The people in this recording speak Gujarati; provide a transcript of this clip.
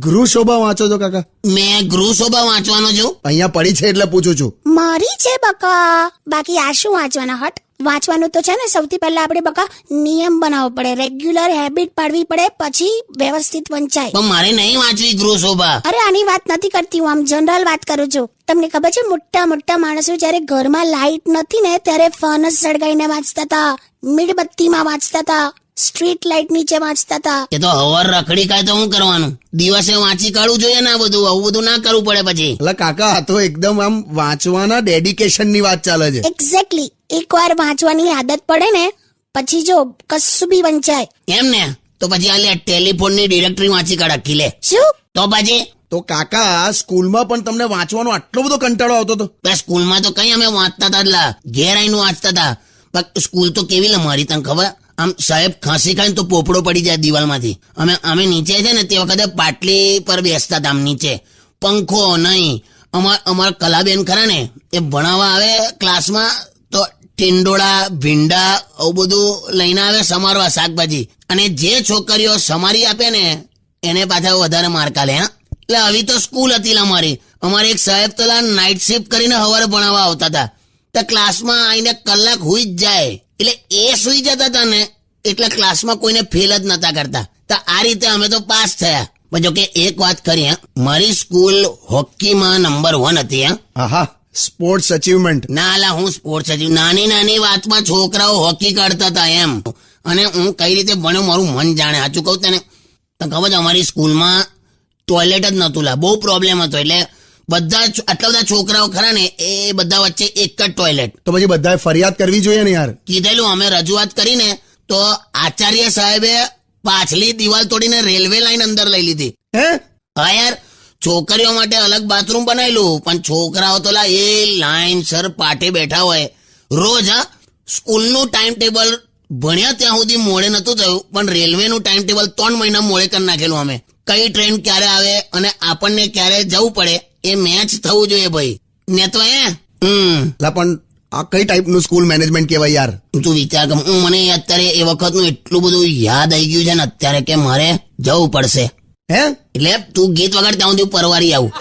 ગૃહ શોભા વાંચો છો કાકા? મેં ગૃહ શોભા વાંચવાનો છું. અહીંયા પડી છે એટલે પૂછું છું. મારી છે બકા. બાકી આ શું વાંચવાના? હટ, વાંચવાનું તો છે ને સૌથી પહેલા આપણે બકા નિયમ બનાવવો પડે, રેગ્યુલર હેબિટ પાડવી પડે, પછી વ્યવસ્થિત વંચાય. પણ મારે નહીં વાંચવી ગૃહ શોભા. અરે આની વાત નથી કરતી હું, આમ જનરલ વાત કરું છું. તમને ખબર છે મોટા મોટા માણસો જયારે ઘરમાં લાઈટ નથી ને ત્યારે ફનસ સળગાઈને વાંચતા હતા, મીણબત્તીમાં વાંચતા હતા, સ્ટ્રીટ લાઈટ નીચે વાંચતા હતા. એ તો હવાર રખડી કાય તો શું કરવાનું? દિવસે વાંચી કાઢવું જોઈએ ને. આ બધું આવું બધું ના કરવું પડે પછી. એટલે કાકા આ તો એકદમ આમ વાંચવાના ડેડિકેશન ની વાત ચાલે છે. એક્ઝેક્ટલી. એકવાર વાંચવાની આદત પડે ને પછી જો કશું બી વંચાય. એમ ને? તો પછી આ લે ટેલિફોન ની ડિરેક્ટરી વાંચી કાઢ આખી લે. શું? તો પછી તો કાકા સ્કૂલમાં પણ તમને વાંચવાનો આટલો બધો કંટાળો આવતો હતો? સ્કૂલમાં તો કઈ અમે વાંચતા હતા, ઘેર આવીને વાંચતા હતા. પણ સ્કૂલ તો કેવી લે મારી, તને ખબર? આમ સાહેબ ખાંસી ખાઈને તો પોપડો પડી જાય દિવાલમાંથી. અમે નીચે છે ને તે વખતે પાટલી પર બેસતા હતા. આમ નીચે પંખો નહીં. અમારા કલાબેન ખરા ને એ ભણાવવા આવે ક્લાસમાં તો ટીંડોળા ભીંડા આવું બધું લઈને આવે સમારવા, શાકભાજી. અને જે છોકરીઓ સમારી આપે ને એને પાછા વધારે માર્ક આલે. હા, એટલે આવી તો સ્કૂલ હતી અમારી. અમારે એક સાહેબ તો નાઇટ શિફ્ટ કરીને સવારે ભણાવવા આવતા હતા. તો ક્લાસમાં આવીને કલાક હુઈ જ જાય. એટલે એ સુઈ જતા હતા ને એટલે ક્લાસમાં કોઈને ફેલ જ નતા કરતા. તો આ રીતે અમે તો પાસ થયા. જો કે એક વાત કરી, મારી સ્કૂલ હોકીમાં નંબર 1 હતી. આહા, સ્પોર્ટ્સ અચીવમેન્ટ. ના લા, હું સ્પોર્ટ્સ હતી. નાની નાની વાતમાં છોકરાઓ હોકી કાઢતા હતા એમ. અને હું કઈ રીતે ભણ્યો મારું મન જાણે. સાચું કહું તને તો ખબર છે, અમારી સ્કૂલમાં ટોયલેટ જ નતું લા. બહુ પ્રોબ્લેમ હતો. એટલે બધા આટલા બધા છોકરાઓ ખરા ને એ બધા વચ્ચે એક જ ટોયલેટ. તો પછી બધાએ ફરિયાદ કરવી જોઈએ ને યાર. કીધેલું, અમે રજૂઆત કરીને તો આચાર્ય સાહેબે પાછલી દિવાલ તોડીને રેલવે લાઈન અંદર લઈ લીધી. હે? હા યાર, છોકરીઓ માટે અલગ બાથરૂમ બનાવેલું, પણ છોકરાઓ તો એ લાઈન સર પાટે બેઠા હોય રોજ. હા, સ્કૂલનું ટાઈમ ટેબલ ભણ્યા ત્યાં સુધી મોડે નતું થયું, પણ રેલવેનું ટાઈમ ટેબલ 3 મહિના મોડે કરી નાખેલું. અમે કઈ ટ્રેન ક્યારે આવે અને આપણને ક્યારે જવું પડે એ મેચ થવું જોઈએ ભાઈ. ને તો પણ આ કઈ ટાઈપનું સ્કૂલ મેનેજમેન્ટ કહેવાય યાર? તું વિચાર કર. મને અત્યારે એ વખતનું એટલું બધું યાદ આવી ગયું છે ને અત્યારે કે મારે જવું પડશે. હે? એટલે તું ગીત વગાડ ત્યાં સુધી પરવારી આવું.